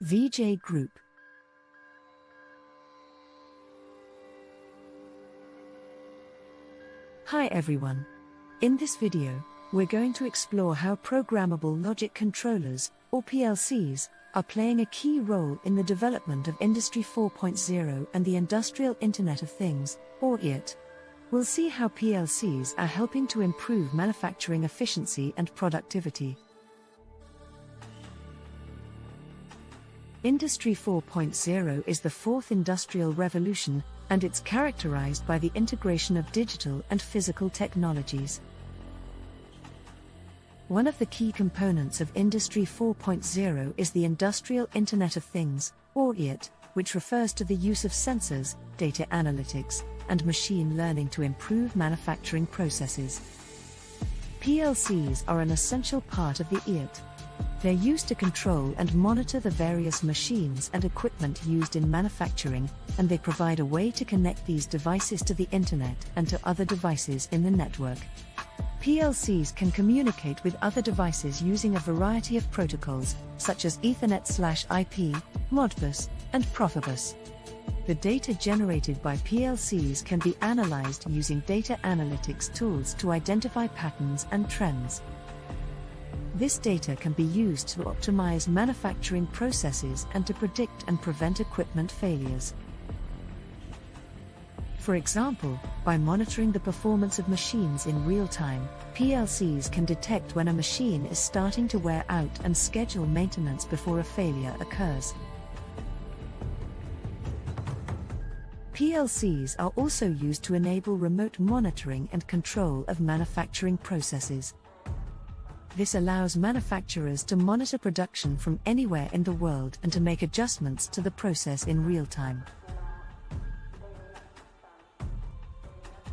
VJ Group. Hi everyone. In this video, we're going to explore how programmable logic controllers, or PLCs, are playing a key role in the development of Industry 4.0 and the Industrial Internet of Things, or IoT. We'll see how PLCs are helping to improve manufacturing efficiency and productivity. Industry 4.0 is the fourth industrial revolution, and it's characterized by the integration of digital and physical technologies. One of the key components of Industry 4.0 is the Industrial Internet of Things, or IoT, which refers to the use of sensors, data analytics, and machine learning to improve manufacturing processes. PLCs are an essential part of the IoT. They're used to control and monitor the various machines and equipment used in manufacturing, and they provide a way to connect these devices to the internet and to other devices in the network. PLCs can communicate with other devices using a variety of protocols, such as Ethernet/IP, Modbus, and Profibus. The data generated by PLCs can be analyzed using data analytics tools to identify patterns and trends. This data can be used to optimize manufacturing processes and to predict and prevent equipment failures. For example, by monitoring the performance of machines in real time, PLCs can detect when a machine is starting to wear out and schedule maintenance before a failure occurs. PLCs are also used to enable remote monitoring and control of manufacturing processes. This allows manufacturers to monitor production from anywhere in the world and to make adjustments to the process in real time.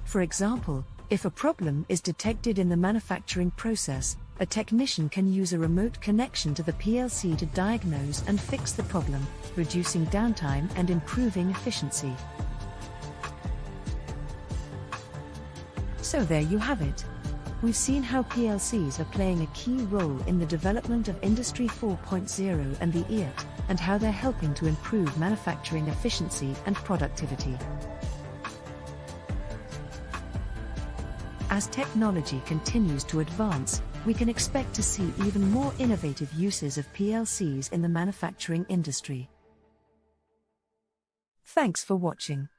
For example, if a problem is detected in the manufacturing process, a technician can use a remote connection to the PLC to diagnose and fix the problem, reducing downtime and improving efficiency. So there you have it. We've seen how PLCs are playing a key role in the development of Industry 4.0 and the IoT, and how they're helping to improve manufacturing efficiency and productivity. As technology continues to advance, we can expect to see even more innovative uses of PLCs in the manufacturing industry. Thanks for watching.